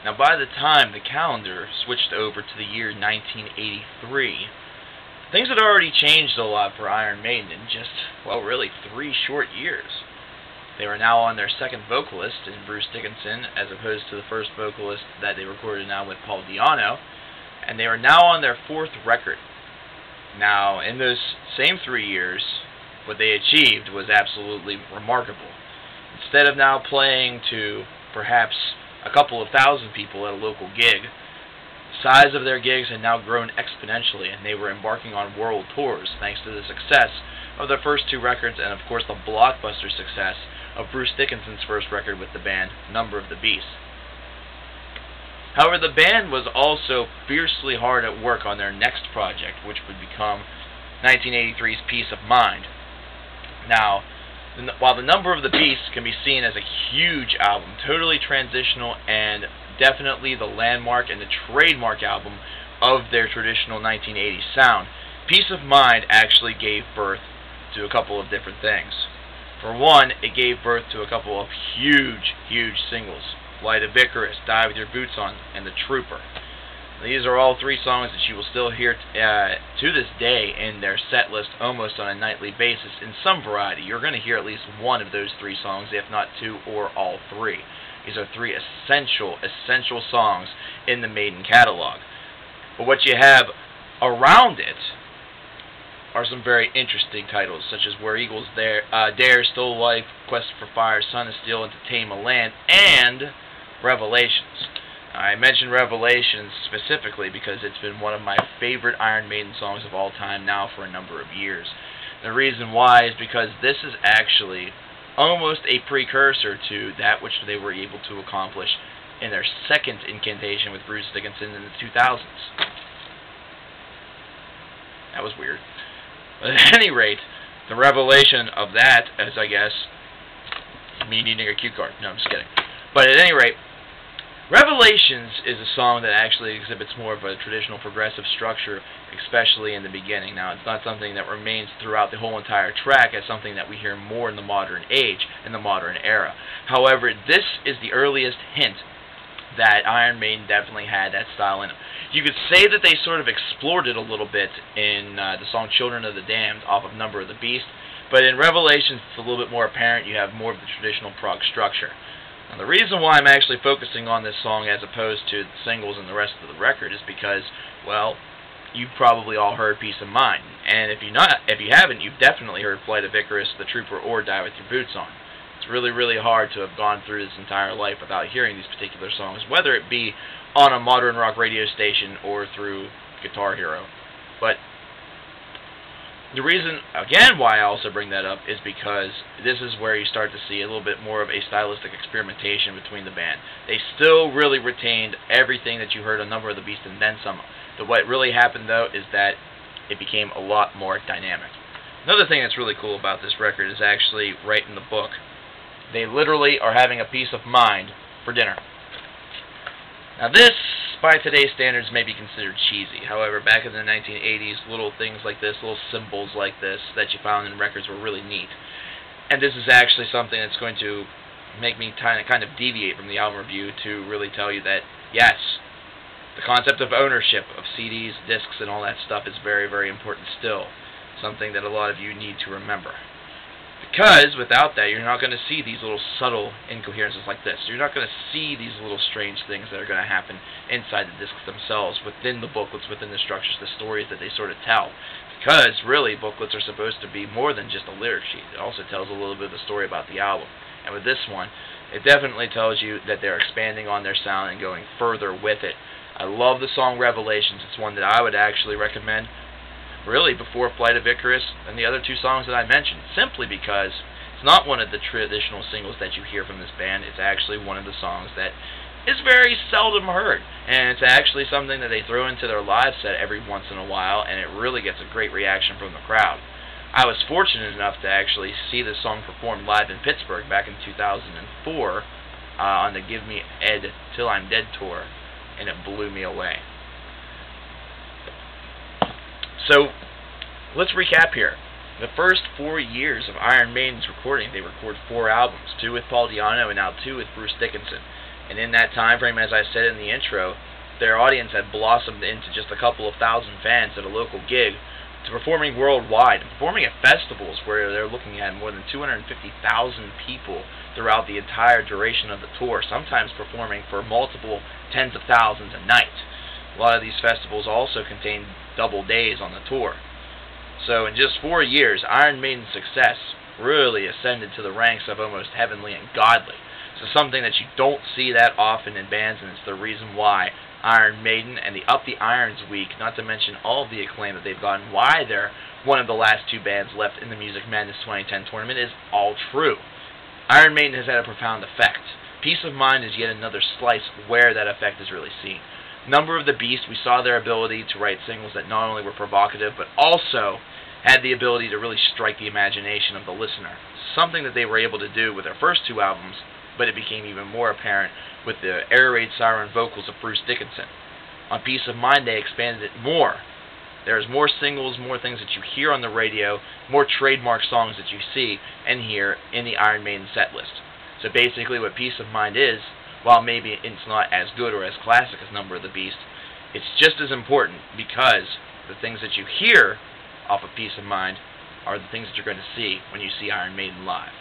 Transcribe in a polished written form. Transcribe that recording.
Now, by the time the calendar switched over to the year 1983, things had already changed a lot for Iron Maiden in just, well, really 3 short years. They were now on their second vocalist in Bruce Dickinson, as opposed to the first vocalist that they recorded now with Paul Di'Anno, and they are now on their 4th record. Now, in those same 3 years, what they achieved was absolutely remarkable. Instead of now playing to perhaps a couple of thousand people at a local gig, the size of their gigs had now grown exponentially, and they were embarking on world tours thanks to the success of their first 2 records and, of course, the blockbuster success of Bruce Dickinson's first record with the band, Number of the Beast. However, the band was also fiercely hard at work on their next project, which would become 1983's Peace of Mind. Now, while the Number of the Beast can be seen as a huge album, totally transitional and definitely the landmark and the trademark album of their traditional 1980s sound, Peace of Mind actually gave birth to a couple of different things. For one, it gave birth to a couple of huge singles: Flight of Icarus, Die With Your Boots On, and The Trooper. These are all 3 songs that you will still hear to this day in their set list almost on a nightly basis in some variety. You're going to hear at least one of those 3 songs, if not 2 or all 3. These are 3 essential songs in the Maiden catalog. But what you have around it are some very interesting titles, such as Where Eagles Dare, Still Life, Quest for Fire, Son of Steel, and To Tame a Land, and Revelations. I mentioned Revelations specifically because it's been one of my favorite Iron Maiden songs of all time now for a number of years. The reason why is because this is actually almost a precursor to that which they were able to accomplish in their second incantation with Bruce Dickinson in the 2000s. That was weird. But at any rate, the revelation of that, as I guess, me needing a cue card. No, I'm just kidding. But at any rate, Revelations is a song that actually exhibits more of a traditional progressive structure, especially in the beginning. Now, it's not something that remains throughout the whole entire track as something that we hear more in the modern age, in the modern era. However, this is the earliest hint that Iron Maiden definitely had that style in them. You could say that they sort of explored it a little bit in the song Children of the Damned off of Number of the Beast, but in Revelations it's a little bit more apparent. You have more of the traditional prog structure. Now, the reason why I'm actually focusing on this song as opposed to the singles and the rest of the record is because, well, you've probably all heard Peace of Mind, and if you haven't, you've definitely heard Flight of Icarus, The Trooper, or Die With Your Boots On. It's really hard to have gone through this entire life without hearing these particular songs, whether it be on a modern rock radio station or through Guitar Hero. But the reason, again, why I also bring that up is because this is where you start to see a little bit more of a stylistic experimentation between the band. They still really retained everything that you heard on Number of the Beast and then some. But what really happened, though, is that it became a lot more dynamic. Another thing that's really cool about this record is actually right in the book. They literally are having a peace of mind for dinner. Now this, by today's standards, may be considered cheesy. However, back in the 1980s, little things like this, little symbols like this that you found in records were really neat. And this is actually something that's going to make me kind of deviate from the album review to really tell you that, yes, the concept of ownership of CDs, discs, and all that stuff is very important still. Something that a lot of you need to remember. Because without that, you're not going to see these little subtle incoherences like this. You're not going to see these little strange things that are going to happen inside the discs themselves, within the booklets, within the structures, the stories that they sort of tell. Because, really, booklets are supposed to be more than just a lyric sheet. It also tells a little bit of the story about the album. And with this one, it definitely tells you that they're expanding on their sound and going further with it. I love the song Revelations. It's one that I would actually recommend really before Flight of Icarus and the other 2 songs that I mentioned, simply because it's not one of the traditional singles that you hear from this band. It's actually one of the songs that is very seldom heard, and it's actually something that they throw into their live set every once in a while, and it really gets a great reaction from the crowd. I was fortunate enough to actually see this song performed live in Pittsburgh back in 2004 on the Give Me Ed Till I'm Dead tour, and it blew me away. So, let's recap here. The first 4 years of Iron Maiden's recording, they recorded 4 albums, 2 with Paul Di'Anno and now 2 with Bruce Dickinson. And in that time frame, as I said in the intro, their audience had blossomed into just a couple of thousand fans at a local gig, to performing worldwide, and performing at festivals where they're looking at more than 250,000 people throughout the entire duration of the tour, sometimes performing for multiple tens of thousands a night. A lot of these festivals also contain double days on the tour. So in just 4 years, Iron Maiden's success really ascended to the ranks of almost heavenly and godly. So something that you don't see that often in bands, and it's the reason why Iron Maiden and the Up the Irons week, not to mention all of the acclaim that they've gotten, why they're one of the last 2 bands left in the Music Madness 2010 tournament, is all true. Iron Maiden has had a profound effect. Peace of Mind is yet another slice where that effect is really seen. Number of the Beast, we saw their ability to write singles that not only were provocative, but also had the ability to really strike the imagination of the listener. Something that they were able to do with their first 2 albums, but it became even more apparent with the air raid siren vocals of Bruce Dickinson. On Peace of Mind, they expanded it more. There's more singles, more things that you hear on the radio, more trademark songs that you see and hear in the Iron Maiden set list. So basically what Peace of Mind is, while maybe it's not as good or as classic as Number of the Beast, it's just as important, because the things that you hear off of Peace of Mind are the things that you're going to see when you see Iron Maiden live.